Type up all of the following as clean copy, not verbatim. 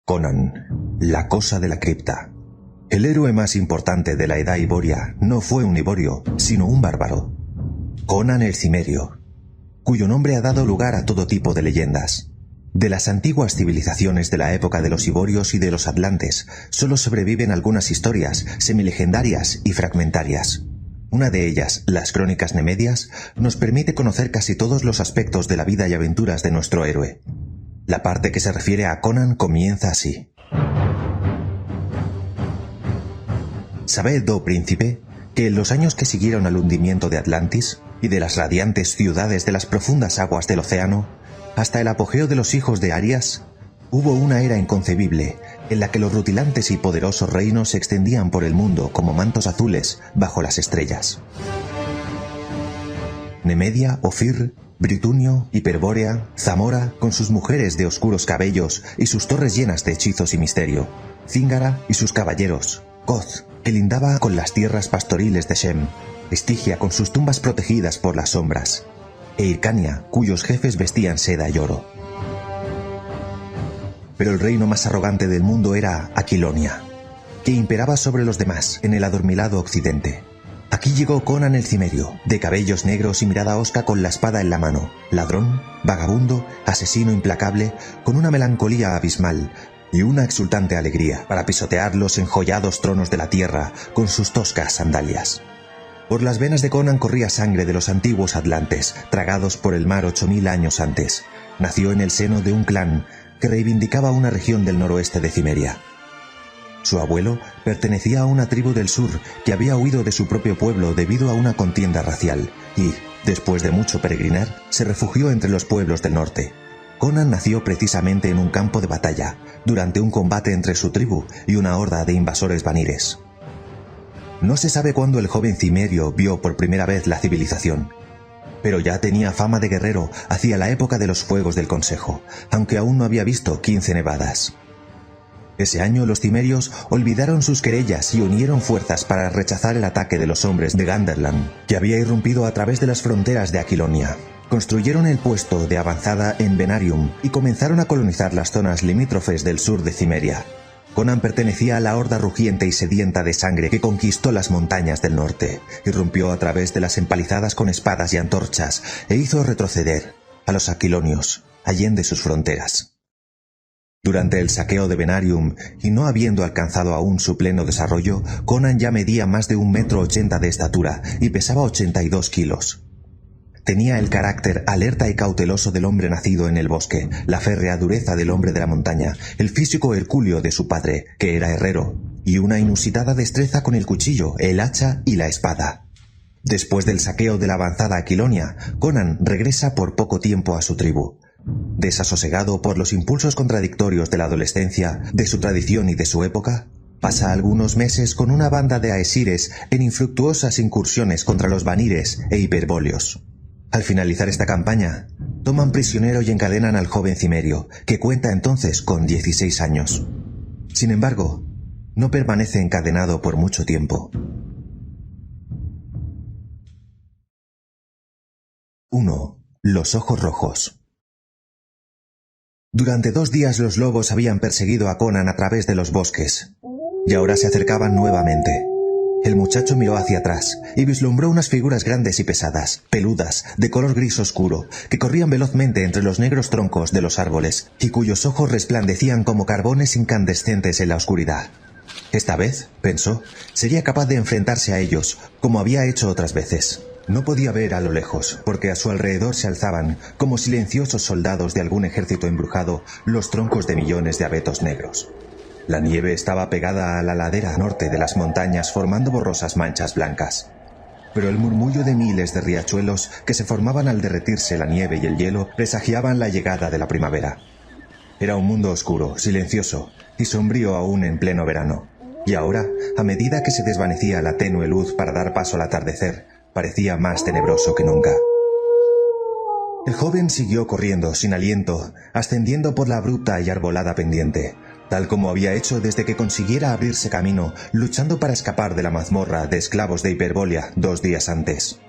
Conan, la cosa de la cripta. El héroe más importante de la Edad Iboria no fue un iborio, sino un bárbaro. Conan el Cimerio, cuyo nombre ha dado lugar a todo tipo de leyendas. De las antiguas civilizaciones de la época de los iborios y de los atlantes, solo sobreviven algunas historias semilegendarias y fragmentarias. Una de ellas, las Crónicas Nemedias, nos permite conocer casi todos los aspectos de la vida y aventuras de nuestro héroe. La parte que se refiere a Conan comienza así. Sabed, oh príncipe, que en los años que siguieron al hundimiento de Atlantis y de las radiantes ciudades de las profundas aguas del océano, hasta el apogeo de los hijos de Arias, hubo una era inconcebible en la que los rutilantes y poderosos reinos se extendían por el mundo como mantos azules bajo las estrellas. Nemedia, Ofir, Britunio, Hiperbórea, Zamora, con sus mujeres de oscuros cabellos y sus torres llenas de hechizos y misterio, Zingara y sus caballeros, Koth, que lindaba con las tierras pastoriles de Shem, Estigia con sus tumbas protegidas por las sombras, e Hircania, cuyos jefes vestían seda y oro. Pero el reino más arrogante del mundo era Aquilonia, que imperaba sobre los demás en el adormilado occidente. Aquí llegó Conan el Cimerio, de cabellos negros y mirada hosca con la espada en la mano, ladrón, vagabundo, asesino implacable, con una melancolía abismal y una exultante alegría para pisotear los enjollados tronos de la tierra con sus toscas sandalias. Por las venas de Conan corría sangre de los antiguos atlantes, tragados por el mar 8000 años antes. Nació en el seno de un clan que reivindicaba una región del noroeste de Cimeria. Su abuelo pertenecía a una tribu del sur que había huido de su propio pueblo debido a una contienda racial y, después de mucho peregrinar, se refugió entre los pueblos del norte. Conan nació precisamente en un campo de batalla, durante un combate entre su tribu y una horda de invasores vanires. No se sabe cuándo el joven Cimerio vio por primera vez la civilización, pero ya tenía fama de guerrero hacia la época de los Fuegos del Consejo, aunque aún no había visto 15 nevadas. Ese año los cimerios olvidaron sus querellas y unieron fuerzas para rechazar el ataque de los hombres de Ganderland, que había irrumpido a través de las fronteras de Aquilonia. Construyeron el puesto de avanzada en Venarium y comenzaron a colonizar las zonas limítrofes del sur de Cimeria. Conan pertenecía a la horda rugiente y sedienta de sangre que conquistó las montañas del norte, irrumpió a través de las empalizadas con espadas y antorchas e hizo retroceder a los aquilonios allende sus fronteras. Durante el saqueo de Venarium, y no habiendo alcanzado aún su pleno desarrollo, Conan ya medía más de 1,80 m de estatura y pesaba 82 kilos. Tenía el carácter alerta y cauteloso del hombre nacido en el bosque, la férrea dureza del hombre de la montaña, el físico hercúleo de su padre, que era herrero, y una inusitada destreza con el cuchillo, el hacha y la espada. Después del saqueo de la avanzada Aquilonia, Conan regresa por poco tiempo a su tribu. Desasosegado por los impulsos contradictorios de la adolescencia, de su tradición y de su época, pasa algunos meses con una banda de aesires en infructuosas incursiones contra los vanires e hiperbóleos. Al finalizar esta campaña, toman prisionero y encadenan al joven Cimerio, que cuenta entonces con 16 años. Sin embargo, no permanece encadenado por mucho tiempo. 1. Los ojos rojos. Durante 2 días los lobos habían perseguido a Conan a través de los bosques, y ahora se acercaban nuevamente. El muchacho miró hacia atrás y vislumbró unas figuras grandes y pesadas, peludas, de color gris oscuro, que corrían velozmente entre los negros troncos de los árboles y cuyos ojos resplandecían como carbones incandescentes en la oscuridad. Esta vez, pensó, sería capaz de enfrentarse a ellos, como había hecho otras veces. No podía ver a lo lejos, porque a su alrededor se alzaban, como silenciosos soldados de algún ejército embrujado, los troncos de millones de abetos negros. La nieve estaba pegada a la ladera norte de las montañas formando borrosas manchas blancas. Pero el murmullo de miles de riachuelos que se formaban al derretirse la nieve y el hielo presagiaban la llegada de la primavera. Era un mundo oscuro, silencioso y sombrío aún en pleno verano. Y ahora, a medida que se desvanecía la tenue luz para dar paso al atardecer, parecía más tenebroso que nunca. El joven siguió corriendo sin aliento, ascendiendo por la abrupta y arbolada pendiente, tal como había hecho desde que consiguiera abrirse camino, luchando para escapar de la mazmorra de esclavos de Hiperbórea 2 días antes.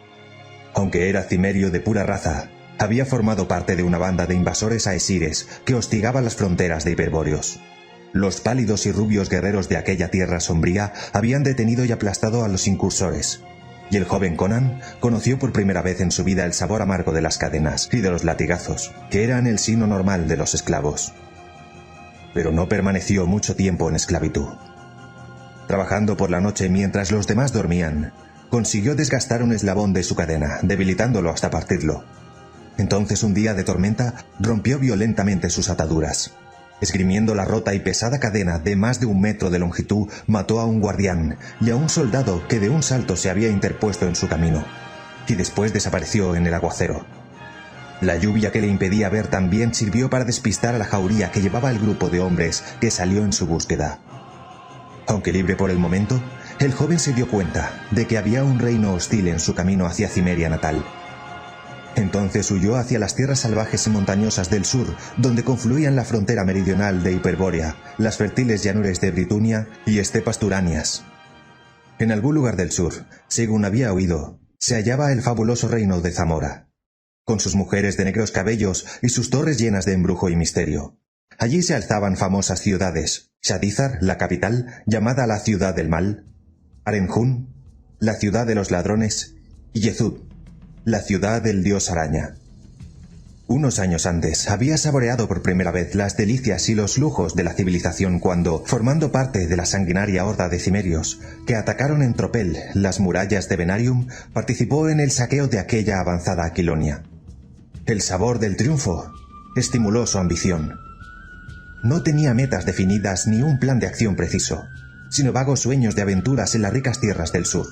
Aunque era cimerio de pura raza, había formado parte de una banda de invasores aesires que hostigaban las fronteras de Hiperbóreos. Los pálidos y rubios guerreros de aquella tierra sombría habían detenido y aplastado a los incursores, y el joven Conan conoció por primera vez en su vida el sabor amargo de las cadenas y de los latigazos, que eran el sino normal de los esclavos. Pero no permaneció mucho tiempo en esclavitud. Trabajando por la noche mientras los demás dormían, consiguió desgastar un eslabón de su cadena, debilitándolo hasta partirlo. Entonces, un día de tormenta, rompió violentamente sus ataduras. Esgrimiendo la rota y pesada cadena de más de 1 metro de longitud, mató a un guardián y a un soldado que de un salto se había interpuesto en su camino, y después desapareció en el aguacero. La lluvia que le impedía ver también sirvió para despistar a la jauría que llevaba el grupo de hombres que salió en su búsqueda. Aunque libre por el momento, el joven se dio cuenta de que había un reino hostil en su camino hacia Cimmeria natal. Entonces huyó hacia las tierras salvajes y montañosas del sur, donde confluían la frontera meridional de Hiperbórea, las fértiles llanuras de Britunia y estepas turanias. En algún lugar del sur, según había oído, se hallaba el fabuloso reino de Zamora, con sus mujeres de negros cabellos y sus torres llenas de embrujo y misterio. Allí se alzaban famosas ciudades: Shadizar, la capital, llamada la ciudad del mal; Arenjún, la ciudad de los ladrones; y Yezud, la ciudad del dios araña. Unos años antes había saboreado por primera vez las delicias y los lujos de la civilización cuando, formando parte de la sanguinaria horda de cimerios que atacaron en tropel las murallas de Venarium, participó en el saqueo de aquella avanzada Aquilonia. El sabor del triunfo estimuló su ambición. No tenía metas definidas ni un plan de acción preciso, sino vagos sueños de aventuras en las ricas tierras del sur.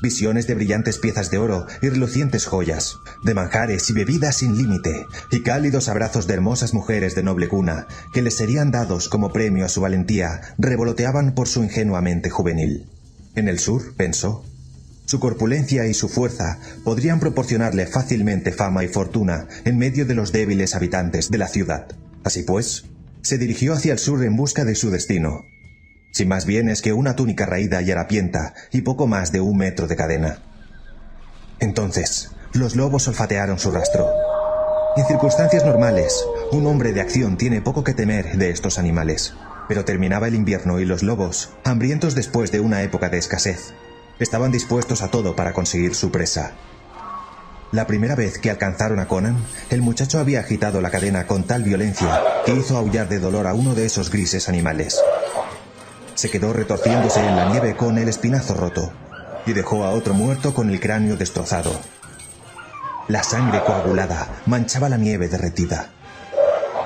Visiones de brillantes piezas de oro y relucientes joyas, de manjares y bebidas sin límite, y cálidos abrazos de hermosas mujeres de noble cuna, que les serían dados como premio a su valentía, revoloteaban por su ingenua mente juvenil. En el sur, pensó, su corpulencia y su fuerza podrían proporcionarle fácilmente fama y fortuna en medio de los débiles habitantes de la ciudad. Así pues, se dirigió hacia el sur en busca de su destino, sin más bienes que una túnica raída y harapienta y poco más de 1 metro de cadena. Entonces, los lobos olfatearon su rastro. En circunstancias normales, un hombre de acción tiene poco que temer de estos animales, pero terminaba el invierno y los lobos, hambrientos después de una época de escasez, estaban dispuestos a todo para conseguir su presa. La primera vez que alcanzaron a Conan, el muchacho había agitado la cadena con tal violencia que hizo aullar de dolor a uno de esos grises animales. Se quedó retorciéndose en la nieve con el espinazo roto, y dejó a otro muerto con el cráneo destrozado. La sangre coagulada manchaba la nieve derretida.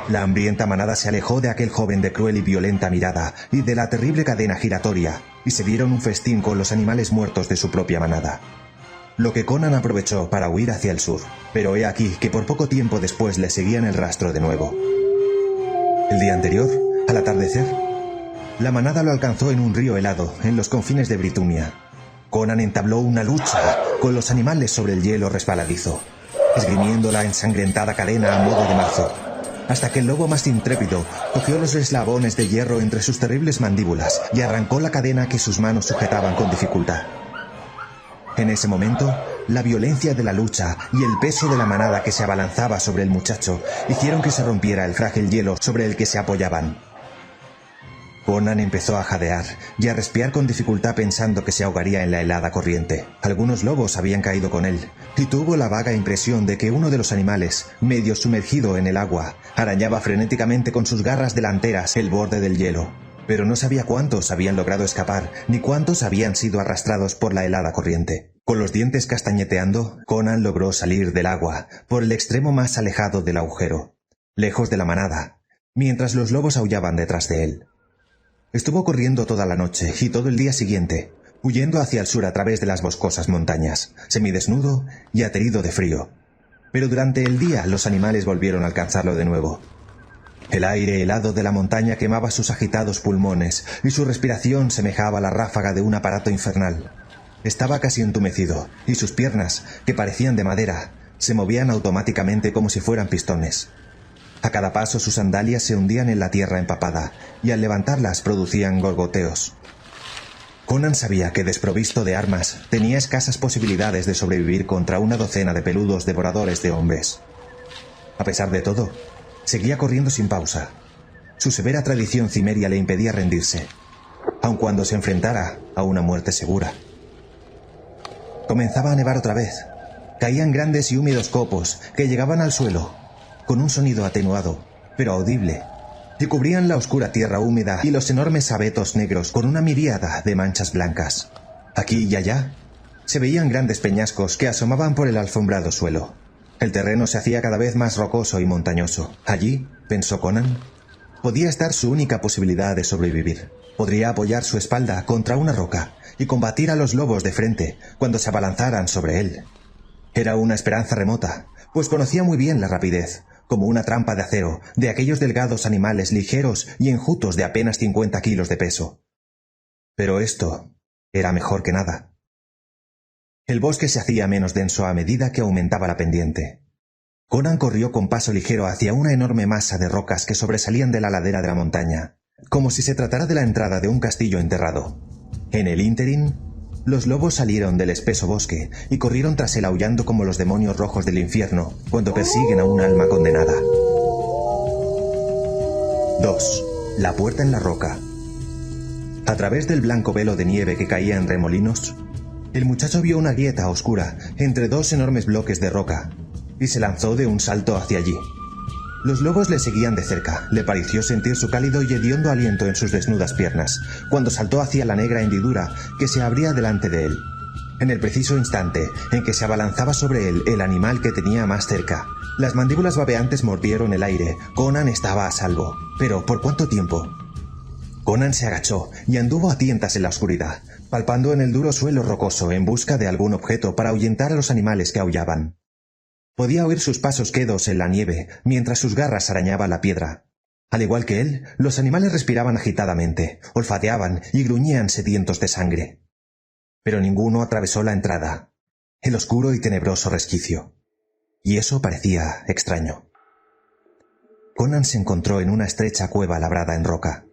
La hambrienta manada se alejó de aquel joven de cruel y violenta mirada y de la terrible cadena giratoria, y se dieron un festín con los animales muertos de su propia manada. Lo que Conan aprovechó para huir hacia el sur, pero he aquí que por poco tiempo después le seguían el rastro de nuevo. El día anterior, al atardecer, la manada lo alcanzó en un río helado, en los confines de Britunia. Conan entabló una lucha con los animales sobre el hielo resbaladizo, esgrimiendo la ensangrentada cadena a modo de mazo, hasta que el lobo más intrépido cogió los eslabones de hierro entre sus terribles mandíbulas y arrancó la cadena que sus manos sujetaban con dificultad. En ese momento, la violencia de la lucha y el peso de la manada que se abalanzaba sobre el muchacho hicieron que se rompiera el frágil hielo sobre el que se apoyaban. Conan empezó a jadear y a respirar con dificultad pensando que se ahogaría en la helada corriente. Algunos lobos habían caído con él, y tuvo la vaga impresión de que uno de los animales, medio sumergido en el agua, arañaba frenéticamente con sus garras delanteras el borde del hielo. Pero no sabía cuántos habían logrado escapar, ni cuántos habían sido arrastrados por la helada corriente. Con los dientes castañeteando, Conan logró salir del agua, por el extremo más alejado del agujero, lejos de la manada, mientras los lobos aullaban detrás de él. Estuvo corriendo toda la noche y todo el día siguiente, huyendo hacia el sur a través de las boscosas montañas, semidesnudo y aterido de frío. Pero durante el día los animales volvieron a alcanzarlo de nuevo. El aire helado de la montaña quemaba sus agitados pulmones y su respiración semejaba la ráfaga de un aparato infernal. Estaba casi entumecido y sus piernas, que parecían de madera, se movían automáticamente como si fueran pistones. A cada paso sus sandalias se hundían en la tierra empapada, y al levantarlas producían gorgoteos. Conan sabía que, desprovisto de armas, tenía escasas posibilidades de sobrevivir contra una docena de peludos devoradores de hombres. A pesar de todo, seguía corriendo sin pausa. Su severa tradición cimeria le impedía rendirse, aun cuando se enfrentara a una muerte segura. Comenzaba a nevar otra vez. Caían grandes y húmedos copos que llegaban al suelo, con un sonido atenuado, pero audible, y cubrían la oscura tierra húmeda y los enormes abetos negros con una miríada de manchas blancas. Aquí y allá se veían grandes peñascos que asomaban por el alfombrado suelo. El terreno se hacía cada vez más rocoso y montañoso. Allí, pensó Conan, podía estar su única posibilidad de sobrevivir. Podría apoyar su espalda contra una roca y combatir a los lobos de frente cuando se abalanzaran sobre él. Era una esperanza remota, pues conocía muy bien la rapidez, como una trampa de acero, de aquellos delgados animales ligeros y enjutos de apenas 50 kilos de peso. Pero esto era mejor que nada. El bosque se hacía menos denso a medida que aumentaba la pendiente. Conan corrió con paso ligero hacia una enorme masa de rocas que sobresalían de la ladera de la montaña, como si se tratara de la entrada de un castillo enterrado. En el ínterin, los lobos salieron del espeso bosque y corrieron tras él aullando como los demonios rojos del infierno cuando persiguen a un alma condenada. 2. La puerta en la roca. A través del blanco velo de nieve que caía en remolinos, el muchacho vio una grieta oscura entre dos enormes bloques de roca y se lanzó de un salto hacia allí. Los lobos le seguían de cerca. Le pareció sentir su cálido y hediondo aliento en sus desnudas piernas, cuando saltó hacia la negra hendidura que se abría delante de él. En el preciso instante en que se abalanzaba sobre él el animal que tenía más cerca, las mandíbulas babeantes mordieron el aire. Conan estaba a salvo. ¿Pero por cuánto tiempo? Conan se agachó y anduvo a tientas en la oscuridad, palpando en el duro suelo rocoso en busca de algún objeto para ahuyentar a los animales que aullaban. Podía oír sus pasos quedos en la nieve mientras sus garras arañaban la piedra. Al igual que él, los animales respiraban agitadamente, olfateaban y gruñían sedientos de sangre. Pero ninguno atravesó la entrada, el oscuro y tenebroso resquicio. Y eso parecía extraño. Conan se encontró en una estrecha cueva labrada en roca,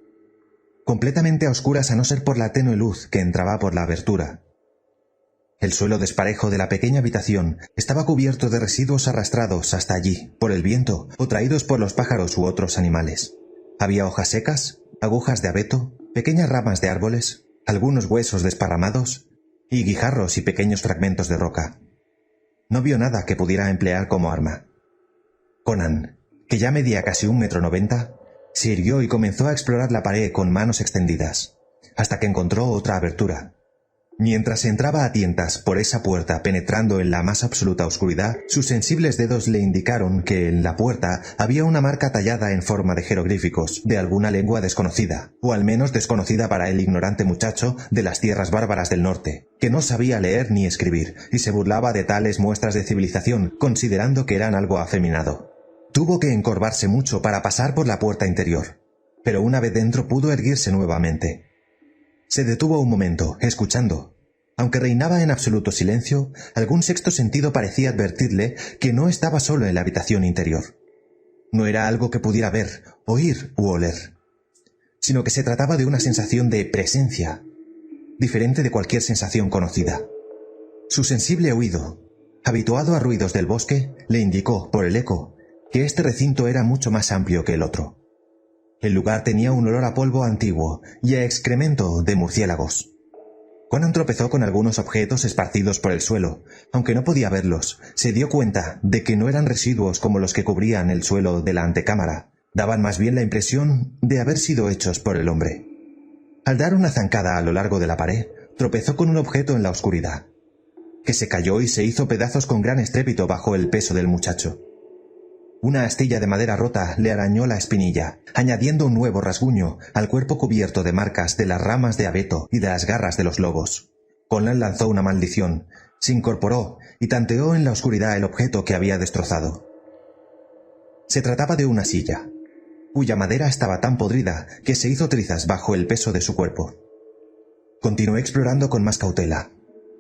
completamente a oscuras a no ser por la tenue luz que entraba por la abertura. El suelo desparejo de la pequeña habitación estaba cubierto de residuos arrastrados hasta allí por el viento o traídos por los pájaros u otros animales. Había hojas secas, agujas de abeto, pequeñas ramas de árboles, algunos huesos desparramados y guijarros y pequeños fragmentos de roca. No vio nada que pudiera emplear como arma. Conan, que ya medía casi 1,90 m, se irguió y comenzó a explorar la pared con manos extendidas, hasta que encontró otra abertura. Mientras entraba a tientas por esa puerta penetrando en la más absoluta oscuridad, sus sensibles dedos le indicaron que en la puerta había una marca tallada en forma de jeroglíficos, de alguna lengua desconocida, o al menos desconocida para el ignorante muchacho de las tierras bárbaras del norte, que no sabía leer ni escribir, y se burlaba de tales muestras de civilización, considerando que eran algo afeminado. Tuvo que encorvarse mucho para pasar por la puerta interior, pero una vez dentro pudo erguirse nuevamente. Se detuvo un momento, escuchando. Aunque reinaba en absoluto silencio, algún sexto sentido parecía advertirle que no estaba solo en la habitación interior. No era algo que pudiera ver, oír u oler, sino que se trataba de una sensación de presencia, diferente de cualquier sensación conocida. Su sensible oído, habituado a ruidos del bosque, le indicó, por el eco, que este recinto era mucho más amplio que el otro. El lugar tenía un olor a polvo antiguo y a excremento de murciélagos. Conan tropezó con algunos objetos esparcidos por el suelo. Aunque no podía verlos, se dio cuenta de que no eran residuos como los que cubrían el suelo de la antecámara. Daban más bien la impresión de haber sido hechos por el hombre. Al dar una zancada a lo largo de la pared, tropezó con un objeto en la oscuridad, que se cayó y se hizo pedazos con gran estrépito bajo el peso del muchacho. Una astilla de madera rota le arañó la espinilla, añadiendo un nuevo rasguño al cuerpo cubierto de marcas de las ramas de abeto y de las garras de los lobos. Conan lanzó una maldición, se incorporó y tanteó en la oscuridad el objeto que había destrozado. Se trataba de una silla, cuya madera estaba tan podrida que se hizo trizas bajo el peso de su cuerpo. Continuó explorando con más cautela.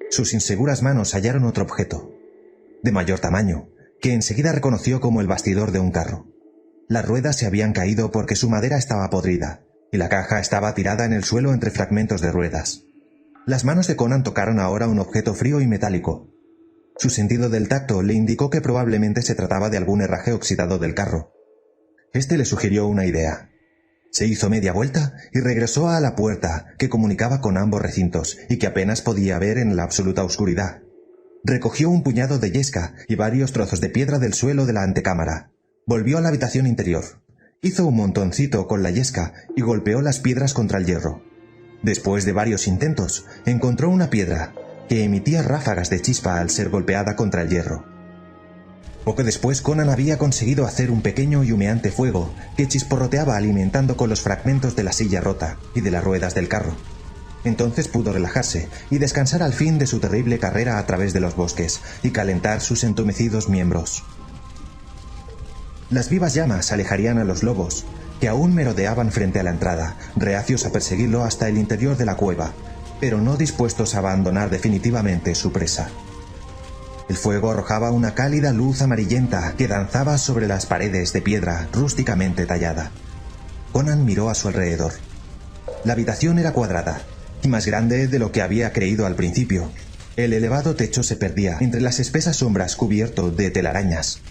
Sus inseguras manos hallaron otro objeto, de mayor tamaño, que enseguida reconoció como el bastidor de un carro. Las ruedas se habían caído porque su madera estaba podrida, y la caja estaba tirada en el suelo entre fragmentos de ruedas. Las manos de Conan tocaron ahora un objeto frío y metálico. Su sentido del tacto le indicó que probablemente se trataba de algún herraje oxidado del carro. Este le sugirió una idea. Se hizo media vuelta y regresó a la puerta que comunicaba con ambos recintos y que apenas podía ver en la absoluta oscuridad. Recogió un puñado de yesca y varios trozos de piedra del suelo de la antecámara. Volvió a la habitación interior. Hizo un montoncito con la yesca y golpeó las piedras contra el hierro. Después de varios intentos, encontró una piedra que emitía ráfagas de chispa al ser golpeada contra el hierro. Poco después, Conan había conseguido hacer un pequeño y humeante fuego que chisporroteaba alimentando con los fragmentos de la silla rota y de las ruedas del carro. Entonces pudo relajarse y descansar al fin de su terrible carrera a través de los bosques y calentar sus entumecidos miembros. Las vivas llamas alejarían a los lobos, que aún merodeaban frente a la entrada, reacios a perseguirlo hasta el interior de la cueva, pero no dispuestos a abandonar definitivamente su presa. El fuego arrojaba una cálida luz amarillenta que danzaba sobre las paredes de piedra rústicamente tallada. Conan miró a su alrededor. La habitación era cuadrada, y más grande de lo que había creído al principio. El elevado techo se perdía entre las espesas sombras cubierto de telarañas.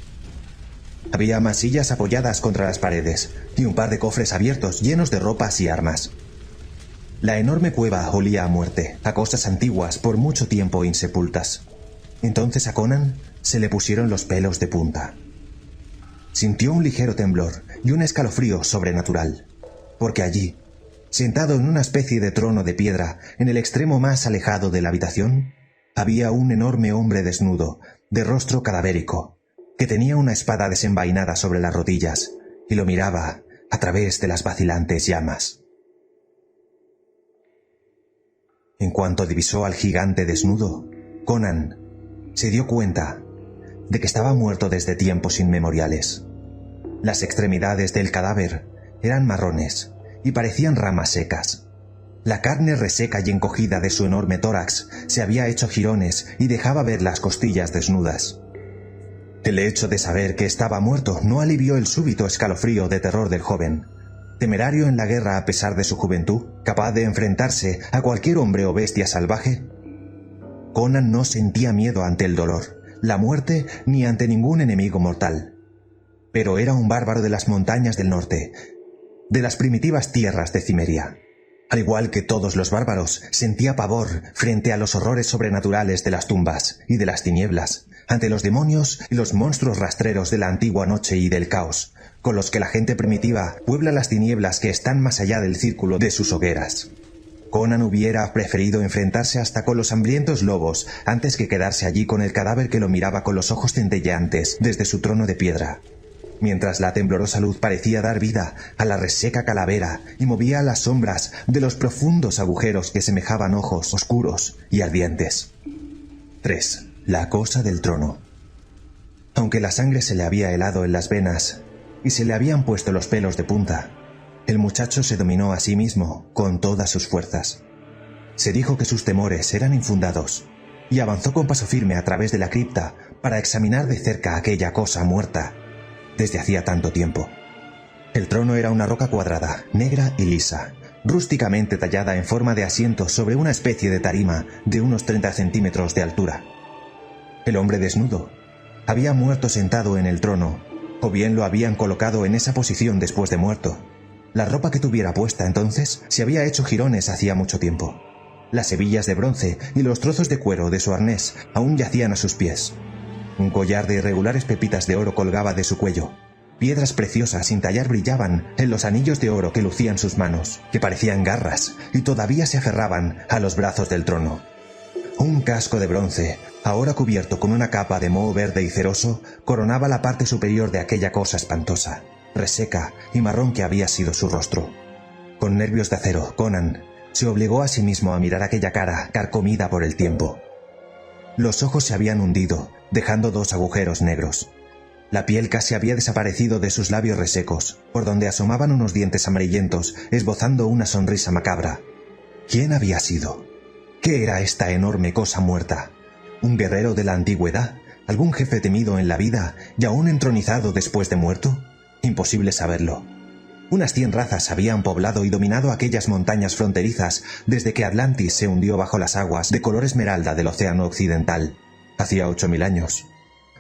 Había masillas apoyadas contra las paredes y un par de cofres abiertos llenos de ropas y armas. La enorme cueva olía a muerte, a cosas antiguas por mucho tiempo insepultas. Entonces a Conan se le pusieron los pelos de punta. Sintió un ligero temblor y un escalofrío sobrenatural, porque allí, sentado en una especie de trono de piedra en el extremo más alejado de la habitación, había un enorme hombre desnudo, de rostro cadavérico, que tenía una espada desenvainada sobre las rodillas y lo miraba a través de las vacilantes llamas. En cuanto divisó al gigante desnudo, Conan se dio cuenta de que estaba muerto desde tiempos inmemoriales. Las extremidades del cadáver eran marrones y parecían ramas secas. La carne reseca y encogida de su enorme tórax se había hecho jirones y dejaba ver las costillas desnudas. El hecho de saber que estaba muerto no alivió el súbito escalofrío de terror del joven. Temerario en la guerra a pesar de su juventud, capaz de enfrentarse a cualquier hombre o bestia salvaje, Conan no sentía miedo ante el dolor, la muerte ni ante ningún enemigo mortal. Pero era un bárbaro de las montañas del norte, de las primitivas tierras de Cimmeria. Al igual que todos los bárbaros, sentía pavor frente a los horrores sobrenaturales de las tumbas y de las tinieblas, ante los demonios y los monstruos rastreros de la antigua noche y del caos, con los que la gente primitiva puebla las tinieblas que están más allá del círculo de sus hogueras. Conan hubiera preferido enfrentarse hasta con los hambrientos lobos antes que quedarse allí con el cadáver que lo miraba con los ojos centelleantes desde su trono de piedra, mientras la temblorosa luz parecía dar vida a la reseca calavera y movía las sombras de los profundos agujeros que semejaban ojos oscuros y ardientes. 3. La cosa del trono. Aunque la sangre se le había helado en las venas y se le habían puesto los pelos de punta, el muchacho se dominó a sí mismo con todas sus fuerzas. Se dijo que sus temores eran infundados y avanzó con paso firme a través de la cripta para examinar de cerca aquella cosa muerta desde hacía tanto tiempo. El trono era una roca cuadrada, negra y lisa, rústicamente tallada en forma de asiento sobre una especie de tarima de unos 30 centímetros de altura. El hombre desnudo había muerto sentado en el trono, o bien lo habían colocado en esa posición después de muerto. La ropa que tuviera puesta entonces se había hecho jirones hacía mucho tiempo. Las hebillas de bronce y los trozos de cuero de su arnés aún yacían a sus pies. Un collar de irregulares pepitas de oro colgaba de su cuello. Piedras preciosas sin tallar brillaban en los anillos de oro que lucían sus manos, que parecían garras y todavía se aferraban a los brazos del trono. Un casco de bronce, ahora cubierto con una capa de moho verde y ceroso, coronaba la parte superior de aquella cosa espantosa, reseca y marrón que había sido su rostro. Con nervios de acero, Conan se obligó a sí mismo a mirar aquella cara carcomida por el tiempo. Los ojos se habían hundido, dejando 2 agujeros negros. La piel casi había desaparecido de sus labios resecos, por donde asomaban unos dientes amarillentos, esbozando una sonrisa macabra. ¿Quién había sido? ¿Qué era esta enorme cosa muerta? ¿Un guerrero de la antigüedad? ¿Algún jefe temido en la vida y aún entronizado después de muerto? Imposible saberlo. Unas 100 razas habían poblado y dominado aquellas montañas fronterizas desde que Atlantis se hundió bajo las aguas de color esmeralda del océano occidental, hacía 8000 años.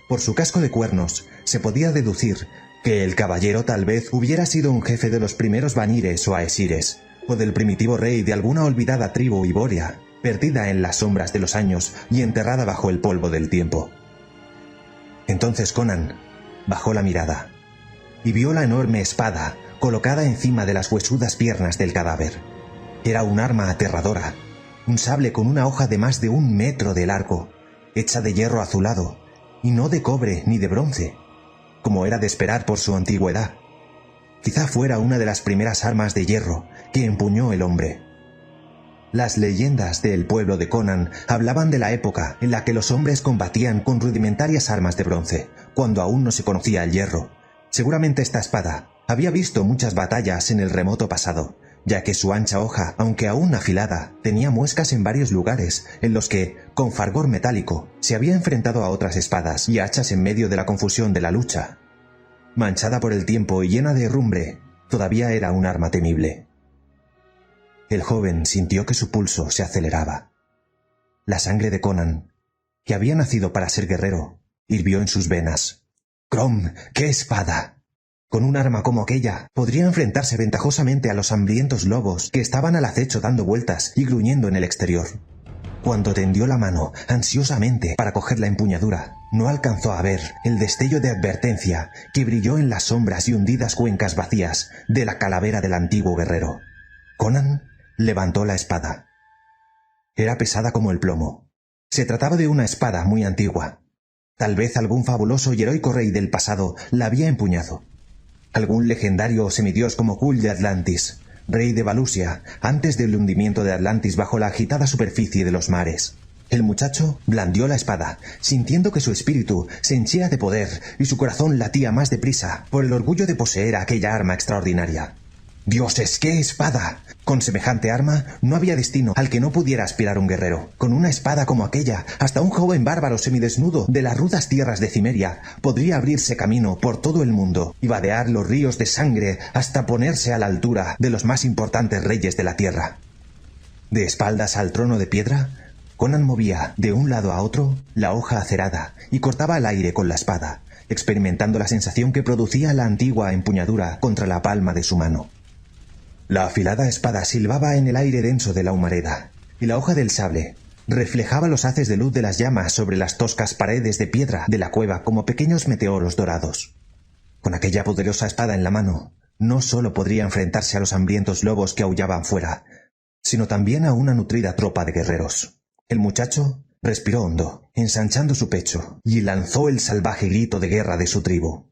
Por su casco de cuernos se podía deducir que el caballero tal vez hubiera sido un jefe de los primeros Vanires o Aesires, o del primitivo rey de alguna olvidada tribu ibórea, perdida en las sombras de los años y enterrada bajo el polvo del tiempo. Entonces Conan bajó la mirada y vio la enorme espada colocada encima de las huesudas piernas del cadáver. Era un arma aterradora, un sable con una hoja de más de 1 metro de largo, hecha de hierro azulado, y no de cobre ni de bronce, como era de esperar por su antigüedad. Quizá fuera una de las primeras armas de hierro que empuñó el hombre. Las leyendas del pueblo de Conan hablaban de la época en la que los hombres combatían con rudimentarias armas de bronce, cuando aún no se conocía el hierro. Seguramente esta espada había visto muchas batallas en el remoto pasado, ya que su ancha hoja, aunque aún afilada, tenía muescas en varios lugares en los que, con fargor metálico, se había enfrentado a otras espadas y hachas en medio de la confusión de la lucha. Manchada por el tiempo y llena de herrumbre, todavía era un arma temible. El joven sintió que su pulso se aceleraba. La sangre de Conan, que había nacido para ser guerrero, hirvió en sus venas. ¡Crom! ¡Qué espada! Con un arma como aquella, podría enfrentarse ventajosamente a los hambrientos lobos que estaban al acecho dando vueltas y gruñendo en el exterior. Cuando tendió la mano ansiosamente para coger la empuñadura, no alcanzó a ver el destello de advertencia que brilló en las sombras y hundidas cuencas vacías de la calavera del antiguo guerrero. Conan levantó la espada. Era pesada como el plomo. Se trataba de una espada muy antigua. Tal vez algún fabuloso y heroico rey del pasado la había empuñado. Algún legendario semidios como Kull de Atlantis, rey de Valusia, antes del hundimiento de Atlantis bajo la agitada superficie de los mares. El muchacho blandió la espada, sintiendo que su espíritu se henchía de poder y su corazón latía más deprisa por el orgullo de poseer aquella arma extraordinaria. ¡Dioses, qué espada! Con semejante arma no había destino al que no pudiera aspirar un guerrero. Con una espada como aquella, hasta un joven bárbaro semidesnudo de las rudas tierras de Cimeria podría abrirse camino por todo el mundo y vadear los ríos de sangre hasta ponerse a la altura de los más importantes reyes de la tierra. De espaldas al trono de piedra, Conan movía de un lado a otro la hoja acerada y cortaba el aire con la espada, experimentando la sensación que producía la antigua empuñadura contra la palma de su mano. La afilada espada silbaba en el aire denso de la humareda, y la hoja del sable reflejaba los haces de luz de las llamas sobre las toscas paredes de piedra de la cueva como pequeños meteoros dorados. Con aquella poderosa espada en la mano, no solo podría enfrentarse a los hambrientos lobos que aullaban fuera, sino también a una nutrida tropa de guerreros. El muchacho respiró hondo, ensanchando su pecho, y lanzó el salvaje grito de guerra de su tribu.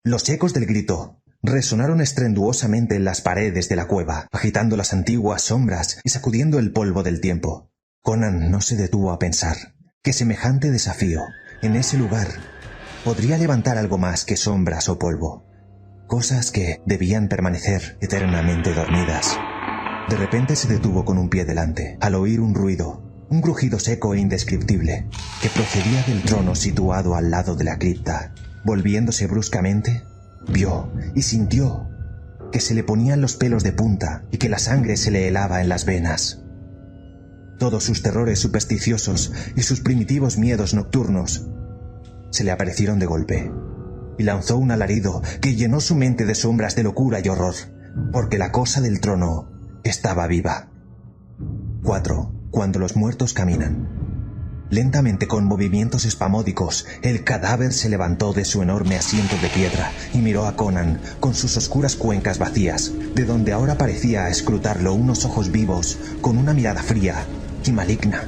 Los ecos del grito resonaron estruenduosamente en las paredes de la cueva, agitando las antiguas sombras y sacudiendo el polvo del tiempo. Conan no se detuvo a pensar que semejante desafío, en ese lugar, podría levantar algo más que sombras o polvo, cosas que debían permanecer eternamente dormidas. De repente se detuvo con un pie delante, al oír un ruido, un crujido seco e indescriptible, que procedía del trono situado al lado de la cripta. Volviéndose bruscamente, vio y sintió que se le ponían los pelos de punta y que la sangre se le helaba en las venas. Todos sus terrores supersticiosos y sus primitivos miedos nocturnos se le aparecieron de golpe, y lanzó un alarido que llenó su mente de sombras de locura y horror, porque la cosa del trono estaba viva. 4. Cuando los muertos caminan. Lentamente, con movimientos espasmódicos, el cadáver se levantó de su enorme asiento de piedra y miró a Conan con sus oscuras cuencas vacías, de donde ahora parecía escrutarlo unos ojos vivos con una mirada fría y maligna.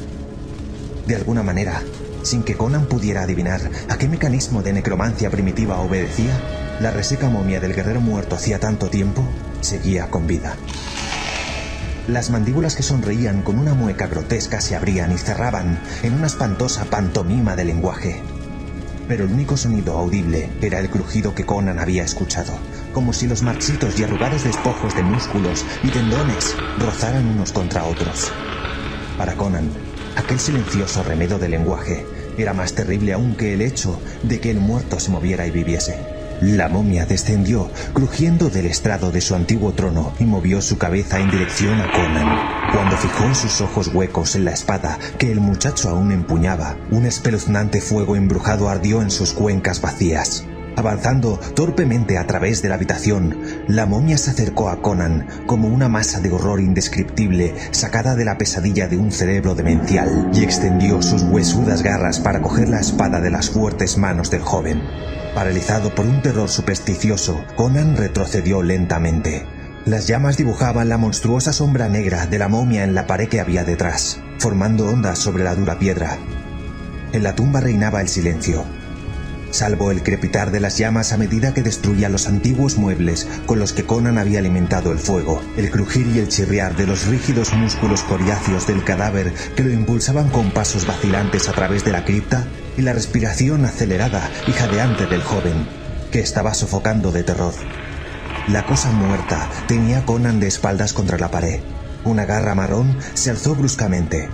De alguna manera, sin que Conan pudiera adivinar a qué mecanismo de necromancia primitiva obedecía, la reseca momia del guerrero muerto hacía tanto tiempo seguía con vida. Las mandíbulas que sonreían con una mueca grotesca se abrían y cerraban en una espantosa pantomima de lenguaje. Pero el único sonido audible era el crujido que Conan había escuchado, como si los marchitos y arrugados despojos de músculos y tendones rozaran unos contra otros. Para Conan, aquel silencioso remedo de lenguaje era más terrible aún que el hecho de que el muerto se moviera y viviese. La momia descendió, crujiendo del estrado de su antiguo trono, y movió su cabeza en dirección a Conan. Cuando fijó sus ojos huecos en la espada que el muchacho aún empuñaba, un espeluznante fuego embrujado ardió en sus cuencas vacías. Avanzando torpemente a través de la habitación, la momia se acercó a Conan como una masa de horror indescriptible sacada de la pesadilla de un cerebro demencial y extendió sus huesudas garras para coger la espada de las fuertes manos del joven. Paralizado por un terror supersticioso, Conan retrocedió lentamente. Las llamas dibujaban la monstruosa sombra negra de la momia en la pared que había detrás, formando ondas sobre la dura piedra. En la tumba reinaba el silencio, salvo el crepitar de las llamas a medida que destruía los antiguos muebles con los que Conan había alimentado el fuego, el crujir y el chirriar de los rígidos músculos coriáceos del cadáver que lo impulsaban con pasos vacilantes a través de la cripta, y la respiración acelerada y jadeante del joven, que estaba sofocando de terror. La cosa muerta tenía a Conan de espaldas contra la pared. Una garra marrón se alzó bruscamente.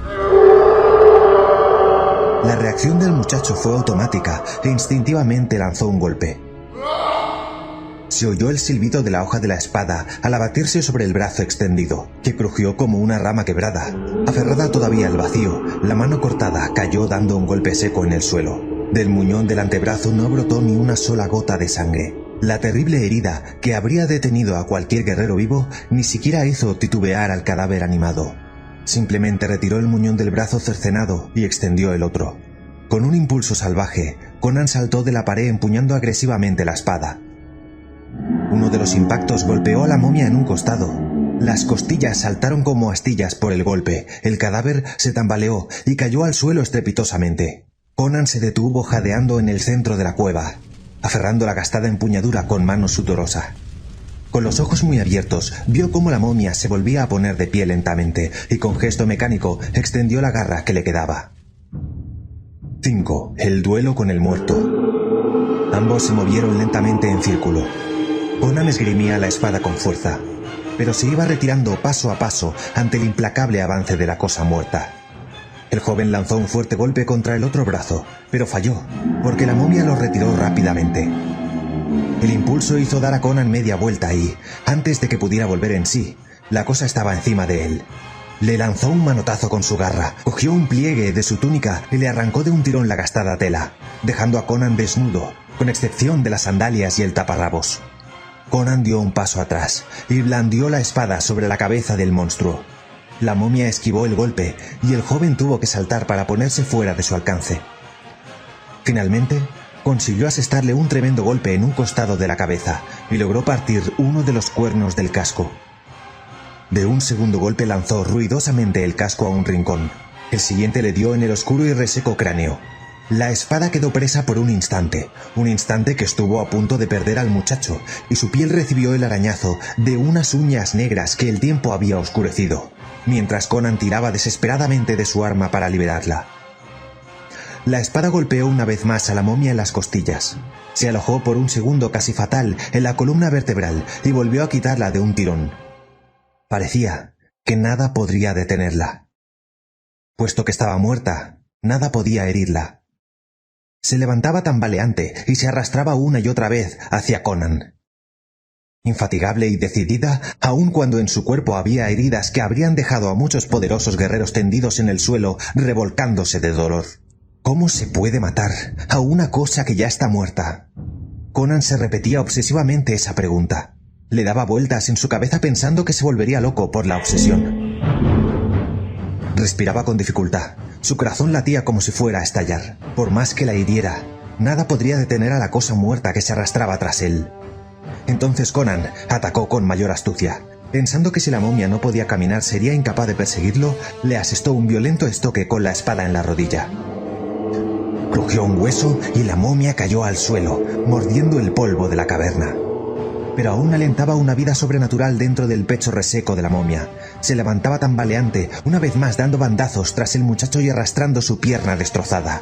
La reacción del muchacho fue automática e instintivamente lanzó un golpe. Se oyó el silbido de la hoja de la espada al abatirse sobre el brazo extendido, que crujió como una rama quebrada. Aferrada todavía al vacío, la mano cortada cayó dando un golpe seco en el suelo. Del muñón del antebrazo no brotó ni una sola gota de sangre. La terrible herida, que habría detenido a cualquier guerrero vivo, ni siquiera hizo titubear al cadáver animado. Simplemente retiró el muñón del brazo cercenado y extendió el otro. Con un impulso salvaje, Conan saltó de la pared empuñando agresivamente la espada. Uno de los impactos golpeó a la momia en un costado. Las costillas saltaron como astillas por el golpe, el cadáver se tambaleó y cayó al suelo estrepitosamente. Conan se detuvo jadeando en el centro de la cueva, aferrando la gastada empuñadura con mano sudorosa. Con los ojos muy abiertos, vio cómo la momia se volvía a poner de pie lentamente y con gesto mecánico extendió la garra que le quedaba. 5. El duelo con el muerto. Ambos se movieron lentamente en círculo. Conan esgrimía la espada con fuerza, pero se iba retirando paso a paso ante el implacable avance de la cosa muerta. El joven lanzó un fuerte golpe contra el otro brazo, pero falló, porque la momia lo retiró rápidamente. El impulso hizo dar a Conan media vuelta y, antes de que pudiera volver en sí, la cosa estaba encima de él. Le lanzó un manotazo con su garra, cogió un pliegue de su túnica y le arrancó de un tirón la gastada tela, dejando a Conan desnudo, con excepción de las sandalias y el taparrabos. Conan dio un paso atrás y blandió la espada sobre la cabeza del monstruo. La momia esquivó el golpe y el joven tuvo que saltar para ponerse fuera de su alcance. Finalmente, consiguió asestarle un tremendo golpe en un costado de la cabeza y logró partir uno de los cuernos del casco. De un segundo golpe lanzó ruidosamente el casco a un rincón. El siguiente le dio en el oscuro y reseco cráneo. La espada quedó presa por un instante que estuvo a punto de perder al muchacho, y su piel recibió el arañazo de unas uñas negras que el tiempo había oscurecido, mientras Conan tiraba desesperadamente de su arma para liberarla. La espada golpeó una vez más a la momia en las costillas. Se alojó por un segundo casi fatal en la columna vertebral y volvió a quitarla de un tirón. Parecía que nada podría detenerla. Puesto que estaba muerta, nada podía herirla. Se levantaba tambaleante y se arrastraba una y otra vez hacia Conan. Infatigable y decidida, aun cuando en su cuerpo había heridas que habrían dejado a muchos poderosos guerreros tendidos en el suelo, revolcándose de dolor. ¿Cómo se puede matar a una cosa que ya está muerta? Conan se repetía obsesivamente esa pregunta. Le daba vueltas en su cabeza pensando que se volvería loco por la obsesión. Respiraba con dificultad. Su corazón latía como si fuera a estallar. Por más que la hiriera, nada podría detener a la cosa muerta que se arrastraba tras él. Entonces Conan atacó con mayor astucia. Pensando que si la momia no podía caminar sería incapaz de perseguirlo, le asestó un violento estoque con la espada en la rodilla. Crujió un hueso y la momia cayó al suelo, mordiendo el polvo de la caverna. Pero aún alentaba una vida sobrenatural dentro del pecho reseco de la momia. Se levantaba tambaleante, una vez más dando bandazos tras el muchacho y arrastrando su pierna destrozada.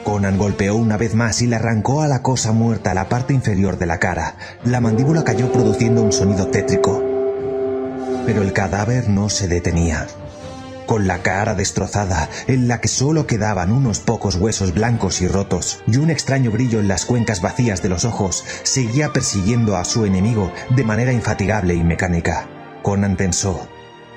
Conan golpeó una vez más y le arrancó a la cosa muerta la parte inferior de la cara. La mandíbula cayó produciendo un sonido tétrico. Pero el cadáver no se detenía. Con la cara destrozada, en la que solo quedaban unos pocos huesos blancos y rotos, y un extraño brillo en las cuencas vacías de los ojos, seguía persiguiendo a su enemigo de manera infatigable y mecánica. Conan pensó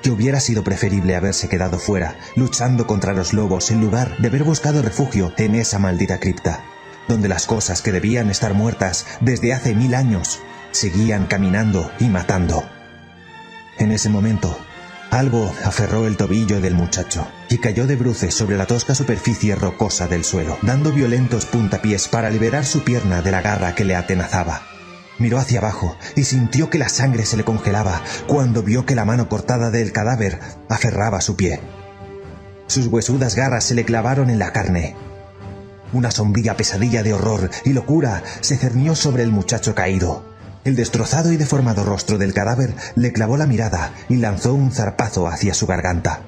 que hubiera sido preferible haberse quedado fuera, luchando contra los lobos, en lugar de haber buscado refugio en esa maldita cripta, donde las cosas que debían estar muertas desde hace 1000 años seguían caminando y matando. En ese momento, algo aferró el tobillo del muchacho y cayó de bruces sobre la tosca superficie rocosa del suelo, dando violentos puntapiés para liberar su pierna de la garra que le atenazaba. Miró hacia abajo y sintió que la sangre se le congelaba cuando vio que la mano cortada del cadáver aferraba su pie. Sus huesudas garras se le clavaron en la carne. Una sombría pesadilla de horror y locura se cernió sobre el muchacho caído. El destrozado y deformado rostro del cadáver le clavó la mirada y lanzó un zarpazo hacia su garganta.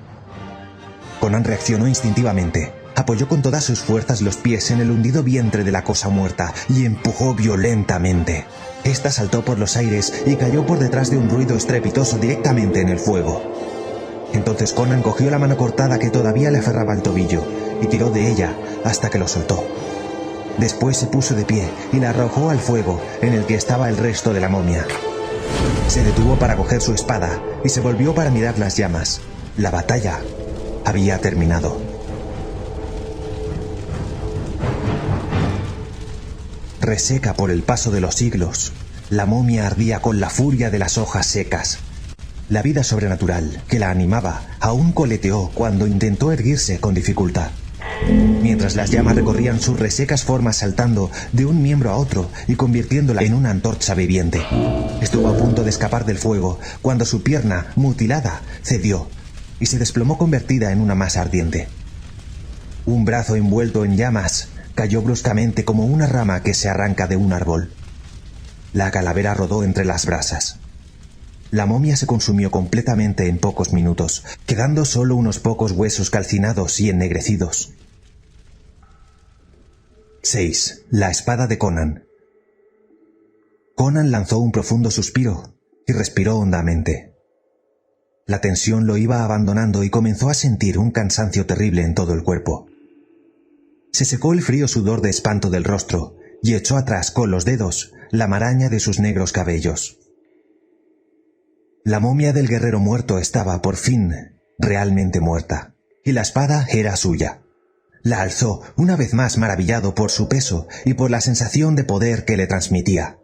Conan reaccionó instintivamente. Apoyó con todas sus fuerzas los pies en el hundido vientre de la cosa muerta y empujó violentamente. Esta saltó por los aires y cayó por detrás de un ruido estrepitoso directamente en el fuego. Entonces Conan cogió la mano cortada que todavía le aferraba al tobillo y tiró de ella hasta que lo soltó. Después se puso de pie y la arrojó al fuego en el que estaba el resto de la momia. Se detuvo para coger su espada y se volvió para mirar las llamas. La batalla había terminado. Reseca por el paso de los siglos, la momia ardía con la furia de las hojas secas. La vida sobrenatural que la animaba aún coleteó cuando intentó erguirse con dificultad. Mientras las llamas recorrían sus resecas formas saltando de un miembro a otro y convirtiéndola en una antorcha viviente. Estuvo a punto de escapar del fuego cuando su pierna, mutilada, cedió y se desplomó convertida en una masa ardiente. Un brazo envuelto en llamas cayó bruscamente como una rama que se arranca de un árbol. La calavera rodó entre las brasas. La momia se consumió completamente en pocos minutos, quedando solo unos pocos huesos calcinados y ennegrecidos. 6. La espada de Conan. Conan lanzó un profundo suspiro y respiró hondamente. La tensión lo iba abandonando y comenzó a sentir un cansancio terrible en todo el cuerpo. Se secó el frío sudor de espanto del rostro y echó atrás con los dedos la maraña de sus negros cabellos. La momia del guerrero muerto estaba, por fin, realmente muerta, y la espada era suya. La alzó, una vez más maravillado por su peso y por la sensación de poder que le transmitía.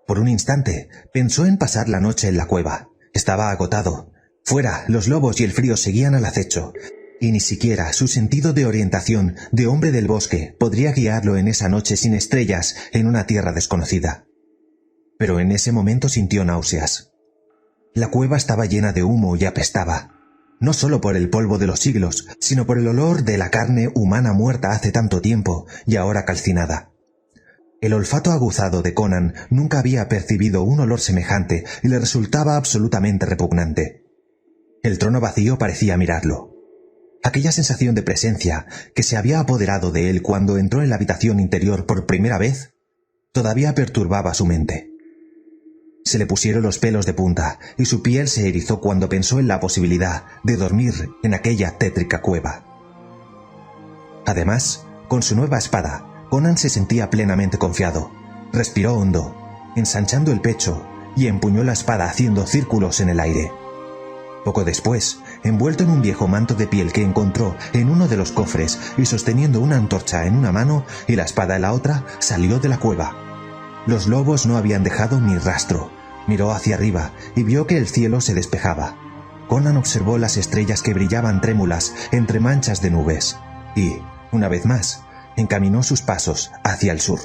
Por un instante, pensó en pasar la noche en la cueva. Estaba agotado. Fuera, los lobos y el frío seguían al acecho, y ni siquiera su sentido de orientación de hombre del bosque podría guiarlo en esa noche sin estrellas en una tierra desconocida. Pero en ese momento sintió náuseas. La cueva estaba llena de humo y apestaba, no solo por el polvo de los siglos, sino por el olor de la carne humana muerta hace tanto tiempo y ahora calcinada. El olfato aguzado de Conan nunca había percibido un olor semejante y le resultaba absolutamente repugnante. El trono vacío parecía mirarlo. Aquella sensación de presencia que se había apoderado de él cuando entró en la habitación interior por primera vez, todavía perturbaba su mente. Se le pusieron los pelos de punta y su piel se erizó cuando pensó en la posibilidad de dormir en aquella tétrica cueva. Además, con su nueva espada, Conan se sentía plenamente confiado. Respiró hondo, ensanchando el pecho, y empuñó la espada haciendo círculos en el aire. Poco después, envuelto en un viejo manto de piel que encontró en uno de los cofres y sosteniendo una antorcha en una mano y la espada en la otra, salió de la cueva. Los lobos no habían dejado ni rastro. Miró hacia arriba y vio que el cielo se despejaba. Conan observó las estrellas que brillaban trémulas entre manchas de nubes y, una vez más, encaminó sus pasos hacia el sur.